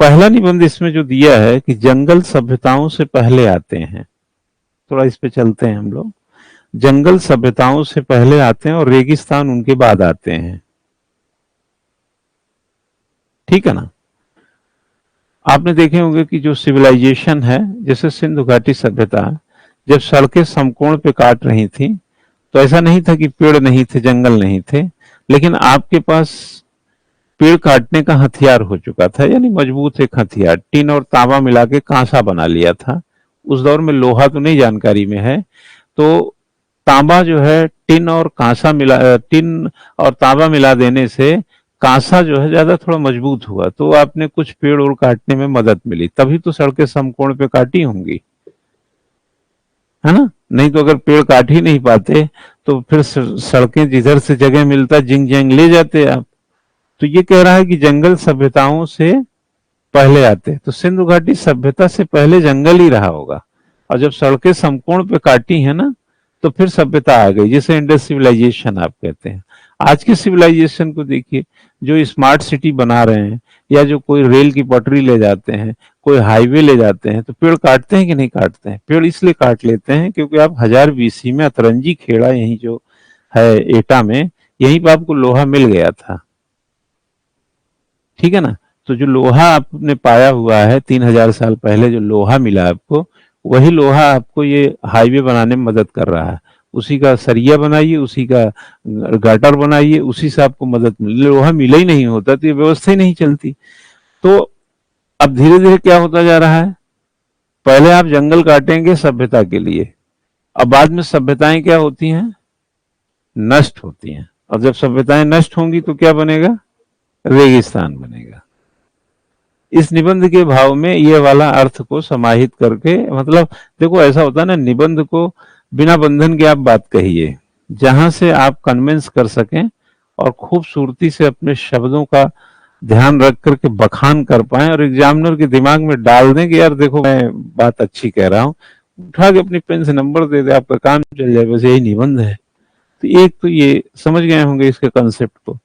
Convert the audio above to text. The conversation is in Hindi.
पहला निबंध इसमें जो दिया है कि जंगल सभ्यताओं से पहले आते हैं, थोड़ा इस पे चलते हैं हम लोग। जंगल सभ्यताओं से पहले आते हैं और रेगिस्तान उनके बाद आते हैं, ठीक है ना। आपने देखे होंगे कि जो सिविलाइजेशन है, जैसे सिंधु घाटी सभ्यता, जब सड़कें समकोण पे काट रही थी तो ऐसा नहीं था कि पेड़ नहीं थे, जंगल नहीं थे, लेकिन आपके पास पेड़ काटने का हथियार हो चुका था, यानी मजबूत एक हथियार, टिन और तांबा मिला के कांसा बना लिया था। उस दौर में लोहा तो नहीं जानकारी में है, तो तांबा जो है टिन और तांबा मिला देने से कांसा जो है ज्यादा थोड़ा मजबूत हुआ, तो आपने कुछ पेड़ और काटने में मदद मिली, तभी तो सड़कें समकोण पे काटी होंगी, है ना। नहीं तो अगर पेड़ काट ही नहीं पाते तो फिर सड़कें जिधर से जगह मिलता जिंग जैंग ले जाते आप। तो ये कह रहा है कि जंगल सभ्यताओं से पहले आते, तो सिंधु घाटी सभ्यता से पहले जंगल ही रहा होगा, और जब सड़कें समकोण पे काटी है ना, तो फिर सभ्यता आ गई, जिसे इंडस सिविलाइजेशन आप कहते हैं। आज की सिविलाइजेशन को देखिए, जो स्मार्ट सिटी बना रहे हैं, या जो कोई रेल की पटरी ले जाते हैं, कोई हाईवे ले जाते हैं, तो पेड़ काटते हैं कि नहीं काटते हैं? पेड़ इसलिए काट लेते हैं क्योंकि आप 1000 BC में अतरंजी खेड़ा, यही जो है एटा में, यहीं पर आपको लोहा मिल गया था, ठीक है ना। तो जो लोहा आपने पाया हुआ है 3000 साल पहले, जो लोहा मिला आपको, वही लोहा आपको ये हाईवे बनाने में मदद कर रहा है। उसी का सरिया बनाइए, उसी का गाटर बनाइए, उसी से आपको मदद मिले। लोहा मिला ही नहीं होता तो ये व्यवस्था ही नहीं चलती। तो अब धीरे धीरे क्या होता जा रहा है, पहले आप जंगल काटेंगे सभ्यता के लिए, अब बाद में सभ्यताएं क्या होती हैं, नष्ट होती हैं, और जब सभ्यताएं नष्ट होंगी तो क्या बनेगा, रेगिस्तान बनेगा। इस निबंध के भाव में ये वाला अर्थ को समाहित करके, मतलब देखो ऐसा होता है ना, निबंध को बिना बंधन के आप बात कहिए, जहां से आप कन्विंस कर सकें और खूबसूरती से अपने शब्दों का ध्यान रख करके बखान कर पाए, और एग्जामिनर के दिमाग में डाल दें कि यार देखो मैं बात अच्छी कह रहा हूँ, उठा के अपनी पेन से नंबर दे दे, आपका काम चल जाए, बस यही निबंध है। तो एक तो ये समझ गए होंगे इसके कंसेप्ट को।